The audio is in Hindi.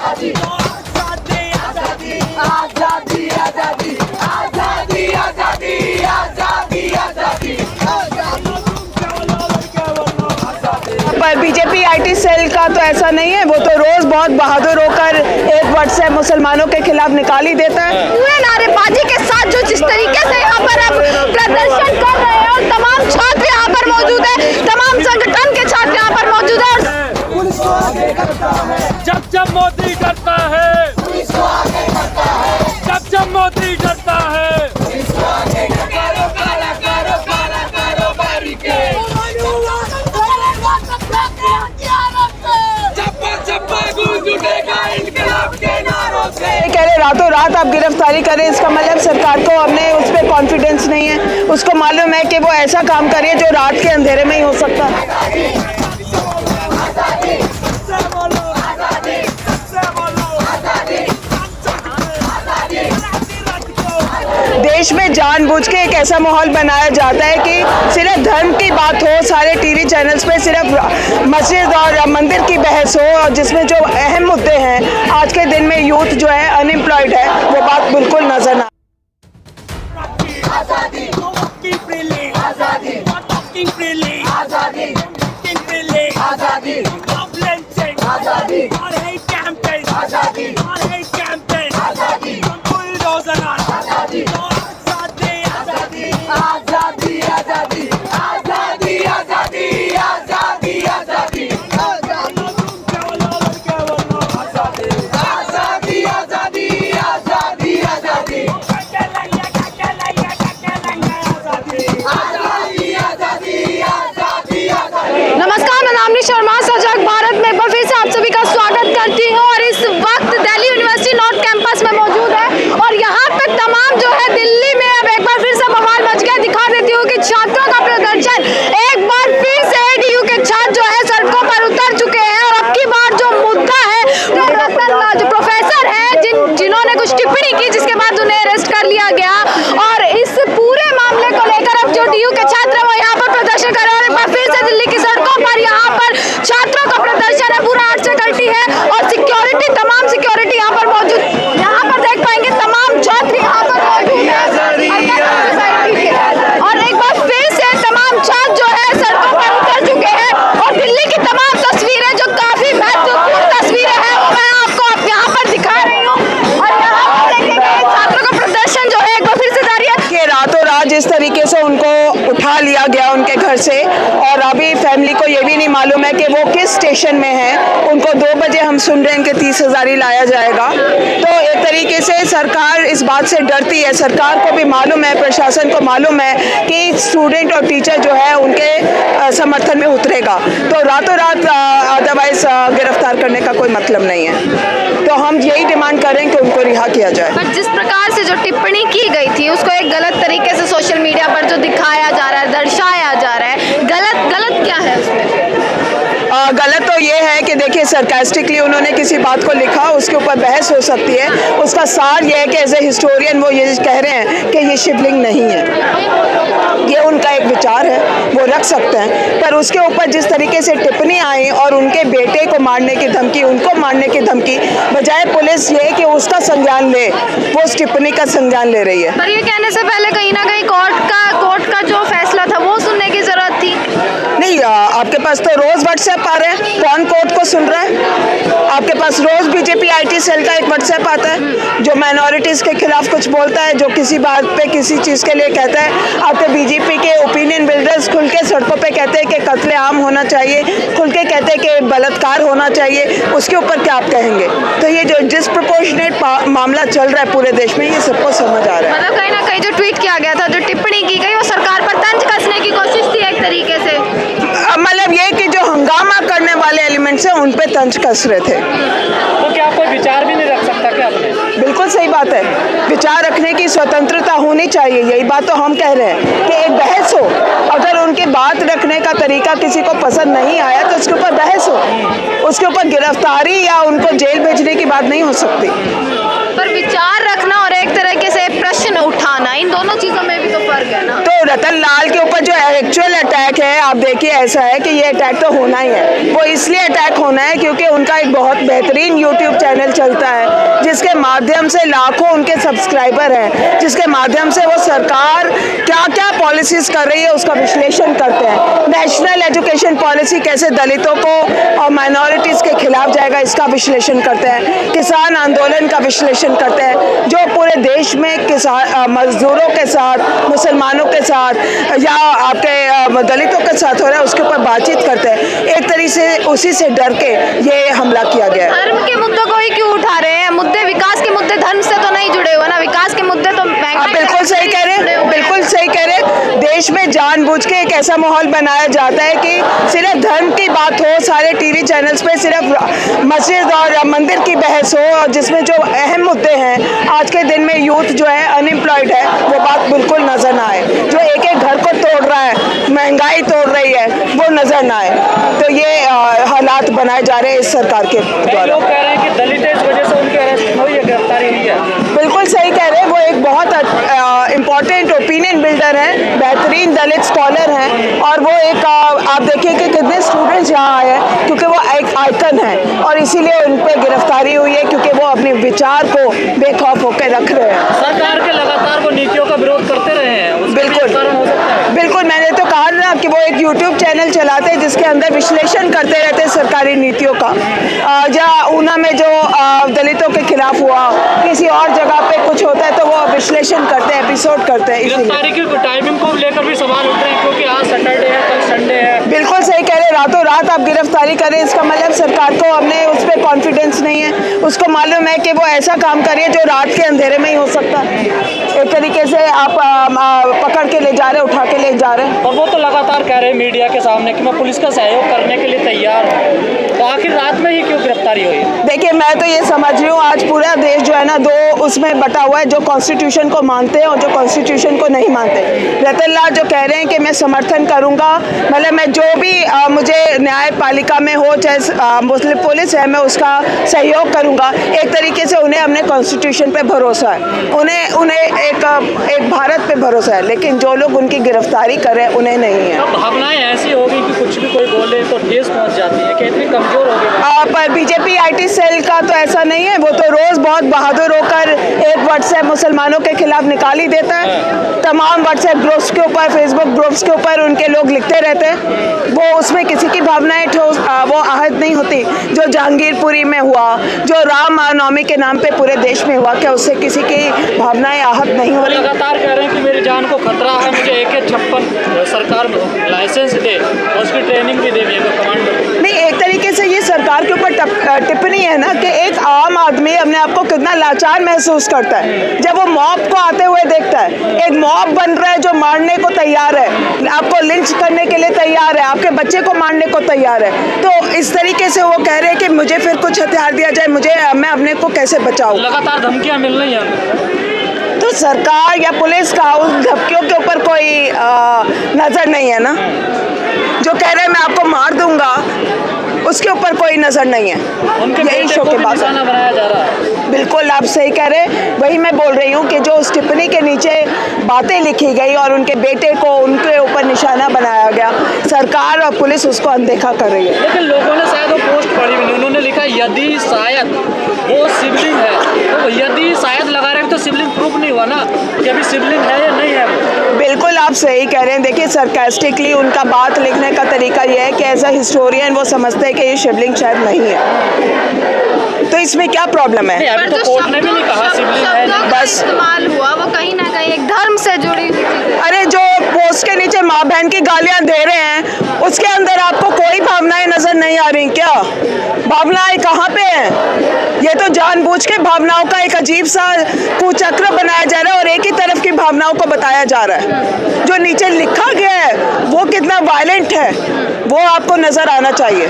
आजादी आजादी आजादी आजादी आजादी आजादी आजादी आजादी पर बीजेपी आईटी सेल का तो ऐसा नहीं है, वो तो रोज बहुत बहादुर होकर एक व्हाट्सएप मुसलमानों के खिलाफ निकाल ही देता है। पूरे नारेबाजी के साथ जो जिस तरीके से यहाँ पर अब प्रदर्शन कर रहे हैं और तमाम छात्र यहाँ पर मौजूद है, तमाम संगठन के छात्र यहाँ पर मौजूद है। जब जब मोदी डरता है, जब जब मोदी डरता है, कह रहे रातों रात आप गिरफ्तारी करें, इसका मतलब सरकार को अपने उस पर कॉन्फिडेंस नहीं है। उसको मालूम है कि वो ऐसा काम करे जो रात के अंधेरे में ही हो सकता है। देश में जानबूझ के एक ऐसा माहौल बनाया जाता है कि सिर्फ धर्म की बात हो, सारे टीवी चैनल्स पे सिर्फ मस्जिद और मंदिर की बहस हो, और जिसमें जो अहम मुद्दे हैं आज के दिन में यूथ जो है अनएम्प्लॉयड है, वो बात बिल्कुल नजर ना। नमस्कार, मैं नामनी शर्मा सजग भारत में एक बार फिर से आप सभी का स्वागत करती हूँ और इस वक्त दिल्ली यूनिवर्सिटी नॉर्थ कैंपस में मौजूद है और यहाँ पे तमाम जो है दिल्ली में अब एक बार फिर से बवाल मच गया। दिखा देती हूँ कि छात्रों का प्रदर्शन एक बार फिर से एडीयू के छात्र जो है सड़कों पर उतर चुके हैं और अब की बार जो मुद्दा है जो प्रोफेसर है जिन्होंने कुछ टिप्पणी की जिसके बाद उन्हें अरेस्ट कर लिया गया और इस पूरे मामले को लेकर अब जो डीयू के छात्र है वो यहाँ पर प्रदर्शन कर रहे हैं। एक बार फिर से दिल्ली की सड़कों पर यहाँ पर छात्रों का प्रदर्शन है, पूरा आर्ट से कल्टी है और सिक्योरिटी तमाम सिक्योरिटी यहाँ पर मौजूद। यहाँ पर देख पाएंगे तमाम छात्र यहाँ पर मौजूद है और एक बार फिर से तमाम छात्र जो है सड़कों पर उतर चुके हैं और दिल्ली की तमाम तस्वीरें जो काफी महत्वपूर्ण तस्वीरें हैं वो मैं आपको यहाँ पर दिखा रही हूँ और यहाँ पर देखेंगे छात्रों का प्रदर्शन जो है एक बार फिर से जारी है। कि रातों रात जिस तरीके से उनको उठा लिया गया उनके घर से, और अभी फैमिली को ये भी नहीं मालूम है कि वो किस स्टेशन में है। उनको 2 बजे हम सुन रहे हैं कि 30,000 ही लाया जाएगा। तो एक तरीके से सरकार इस बात से डरती है। सरकार को भी मालूम है, प्रशासन को मालूम है कि स्टूडेंट और टीचर जो है उनके समर्थन में उतरेगा, तो रातों रात अदरवाइज गिरफ्तार करने का कोई मतलब नहीं है। तो हम यही डिमांड कर रहे हैं कि उनको रिहा किया जाए। पर जिस प्रकार से जो टिप्पणी की गई थी उसको एक गलत तरीके से सोशल मीडिया पर जो दिखाया जा रहा है, दर्शाया जा रहा है, गलत क्या है उसमें? गलत तो ये है कि देखिए सरकास्टिकली उन्होंने किसी बात को लिखा, उसके ऊपर बहस हो सकती है। उसका सार ये है कि एज ए हिस्टोरियन वो ये कह रहे हैं कि ये शिवलिंग नहीं है। ये उनका एक विचार है, वो रख सकते हैं, पर उसके ऊपर जिस तरीके से टिप्पणी आई और उनके बेटे को मारने की धमकी, उनको मारने की धमकी, बजाय पुलिस ये कि उसका संज्ञान ले, वो उस टिप्पणी का संज्ञान ले रही है। पर ये कहने से पहले कहीं ना कहीं कोर्ट का जो फैसला था वो सुनने की जरूरत थी। नहीं, आपके पास तो रोज व्हाट्सएप आ रहे हैं, कौन कोर्ट को सुन रहा है? आपके पास रोज बीजेपी आईटी सेल का एक व्हाट्सएप आता है जो माइनॉरिटीज के खिलाफ कुछ बोलता है, जो किसी बात पे किसी चीज के लिए कहता है। आपके बीजेपी के ओपिनियन बिल्डर्स खुल के सड़कों पे कहते हैं कि कत्लेआम होना चाहिए, खुल के कहते हैं कि बलात्कार होना चाहिए। उसके ऊपर क्या आप कहेंगे? तो ये जो डिस्प्रपोर्शनेट मामला चल रहा है पूरे देश में, ये सबको समझ आ रहा है। मतलब कहीं ना कहीं जो ट्वीट किया गया था, जो टिप्पणी की गई, वो सरकार पर तंज कसने की कोशिश थी एक तरीके से। मतलब ये कि जो हंगामा करने वाले एलिमेंट्स हैं उन पे तंज कस रहे थे। तो क्या कोई विचार भी नहीं रख सकता क्या अपने? बिल्कुल सही बात है, विचार रखने की स्वतंत्रता होनी चाहिए। यही बात तो हम कह रहे हैं कि एक बहस हो, अगर उनकी बात रखने का तरीका किसी को पसंद नहीं आया तो उसके ऊपर बहस हो, उसके ऊपर गिरफ्तारी या उनको जेल भेजने की बात नहीं हो सकती। पर विचार रखना और एक तरीके से प्रश्न उठाना है, इन दोनों चीज़ों में भी तो फर्क है ना। तो रतन लाल के ऊपर जो एक्चुअल अटैक है, आप देखिए ऐसा है कि ये अटैक तो होना ही है। वो इसलिए अटैक होना है क्योंकि उनका एक बहुत बेहतरीन यूट्यूब चैनल चलता है जिसके माध्यम से लाखों उनके सब्सक्राइबर हैं, जिसके माध्यम से वो सरकार क्या क्या पॉलिसीज कर रही है उसका विश्लेषण करते हैं। नेशनल एजुकेशन पॉलिसी कैसे दलितों को और माइनॉरिटीज़ के खिलाफ जाएगा इसका विश्लेषण करते हैं। किसान आंदोलन का विश्लेषण करते हैं जो पूरे देश में किसान मजदूरों के साथ, मुसलमानों के साथ या आपके दलितों के साथ हो रहा है उसके ऊपर बातचीत करते हैं। एक तरीके से उसी से डर के ये हमला किया गया है। धर्म के मुद्दों को ही क्यों उठा रहे हैं? मुद्दे विकास के मुद्दे धर्म से तो नहीं जुड़े हुए ना, विकास के मुद्दे तो आप बिल्कुल सही कह रहे हैं, बिल्कुल सही कह रहे हैं। देश में जानबूझ के एक ऐसा माहौल बनाया जाता है कि सिर्फ धर्म की बात हो, सारे टीवी चैनल्स पे सिर्फ मस्जिद और मंदिर की बहस हो, और जिसमें जो अहम मुद्दे हैं आज के दिन में यूथ जो है अनएम्प्लॉयड है वो बात बिल्कुल नजर ना आए। जो एक एक घर को तोड़ रहा है, महंगाई तोड़ रही है, वो नजर ना आए। तो ये हालात बनाए जा रहे हैं इस सरकार के द्वारा। लोग कह रहे हैं कि दलित इस वजह से उनकी अरेस्ट हुई है, गिरफ्तारी हुई है। बिल्कुल सही कह रहे हैं, वो एक बहुत इम्पॉर्टेंट ओपिनियन बिल्डर है, बेहतरीन दलित स्कॉलर हैं, और वो एक आप देखिए कि कितने स्टूडेंट्स यहाँ आए हैं क्योंकि वो एक आइकन है और इसीलिए उन पर गिरफ्तारी हुई है क्योंकि वो अपने विचार को बेखौफ होकर रख रहे हैं। सरकार के लगातार वो नीतियों का विरोध करते रहे हैं, बिल्कुल बिल्कुल, मैंने तो कहा ना कि वो एक यूट्यूब चैनल चलाते हैं जिसके अंदर विश्लेषण करते रहते हैं सरकारी नीतियों का। या ऊना में जो दलितों के खिलाफ हुआ, किसी और जगह पे कुछ होता है तो वो विश्लेषण करते हैं, एपिसोड करते हैं। गिरफ्तारी की टाइमिंग को लेकर भी सवाल उठ रहे हैं क्योंकि आज सैटरडे है, कल संडे है। बिल्कुल सही कह रहे हैं, रातों रात आप गिरफ्तारी करें इसका मतलब सरकार को अपने उस पर कॉन्फिडेंस नहीं है। उसको मालूम है कि वो ऐसा काम करिए जो रात के अंधेरे में ही हो सकता है। एक तरीके से आप पकड़ के ले जा रहे, उठा के ले जा रहे हैं। और वो तो लगातार कह रहे हैं मीडिया के सामने कि मैं पुलिस का सहयोग करने के लिए तैयार हूँ, तो आखिर रात में ही क्यों गिरफ्तारी हुई? देखिए, मैं तो ये समझ रही हूँ आज पूरा देश जो है ना दो उसमें बटा हुआ है, जो कॉन्स्टिट्यूशन को मानते हैं और जो कॉन्स्टिट्यूशन को नहीं मानते। रतन लाल जो कह रहे हैं कि मैं समर्थन करूँगा, मतलब मैं जो भी मुझे न्यायपालिका में हो चाहे मुस्लिम पुलिस है मैं उसका सहयोग करूँगा। एक तरीके से उन्हें अपने कॉन्स्टिट्यूशन पे भरोसा है, उन्हें एक भारत पे भरोसा है, लेकिन जो लोग उनकी गिरफ्तारी कर रहे हैं उन्हें नहीं है। भावनाएं ऐसी होगी कि कुछ भी कोई बोले तो ठेस पहुंच जाती है कि इतनी कमजोर हो गई। पर बीजेपी आईटी सेल का तो ऐसा नहीं है, वो तो रोज बहुत बहादुर होकर एक व्हाट्सएप मुसलमानों के खिलाफ निकाल ही देता है। तमाम व्हाट्सएप ग्रुप्स के ऊपर, फेसबुक ग्रुप्स के ऊपर उनके लोग लिखते रहते हैं। वो उसमें किसी की भावनाएं वो आहत नहीं होती। जो जहांगीरपुरी में हुआ, जो राम नवमी के नाम पे पूरे देश में हुआ, क्या उससे किसी की भावनाएं आहत नहीं हो रही? लगातार कह रहे हैं कि मेरी जान को खतरा है, मुझे AK-56 सरकार लाइसेंस दे और उसकी ट्रेनिंग भी दे कमांडो। नहीं, एक तरीके से ये सरकार के ऊपर टिप्पणी है ना कि एक आम आदमी अपने आप को कितना लाचार महसूस करता है जब वो मॉब को आते हुए देखता है। एक मॉब बन रहा है जो मारने को तैयार है, आपको लिंच करने के लिए तैयार है, आपके बच्चे को मारने को तैयार है। तो इस तरीके से वो कह रहे हैं कि मुझे फिर कुछ हथियार दिया जाए, मैं अपने को कैसे बचाऊं। लगातार धमकियां मिल रही हैं, तो सरकार या पुलिस का उस धमकियों के ऊपर कोई नजर नहीं है ना। जो कह रहे हैं मैं आपको मार दूंगा उसके ऊपर कोई नजर नहीं है। उनके यही शो के बाद बनाया जा रहा है। बिल्कुल आप सही कह रहे हैं, वही मैं बोल रही हूँ कि जो उस टिप्पणी के नीचे बातें लिखी गई और उनके बेटे को उनके ऊपर निशाना बनाया गया, सरकार और पुलिस उसको अनदेखा कर रही है। लेकिन लोगों ने शायद वो पोस्ट पढ़ी भी नहीं, उन्होंने लिखा यदि शायद वो सिबलिंग है, तो यदि शायद लगा रहे तो सिबलिंग प्रूफ नहीं हुआ ना कि अभी सिबलिंग है या नहीं है। बिल्कुल आप सही कह रहे हैं। देखिए, सरकास्टिकली उनका बात लिखने का तरीका यह है कि एज अ हिस्टोरियन वो समझते हैं कि ये शिवलिंग शायद नहीं है, तो इसमें क्या प्रॉब्लम है? अभी तो कोर्ट ने भी नहीं कहा सिबलिंग है। बस इस्तेमाल हुआ वो कहीं ना कहीं एक धर्म से जुड़ी हुई चीज़ है। अरे जो पोस्ट के नीचे माँ बहन की गालियां दे रहे हैं उसके अंदर आपको कोई भावनाएं नजर नहीं आ रही क्या? भावनाएं कहाँ पे हैं? ये तो जानबूझ के भावनाओं का एक अजीब सा कुचक्र बनाया जा रहा है और एक ही तरफ की भावनाओं को बताया जा रहा है। जो नीचे लिखा गया है वो कितना वायलेंट है वो आपको नजर आना चाहिए।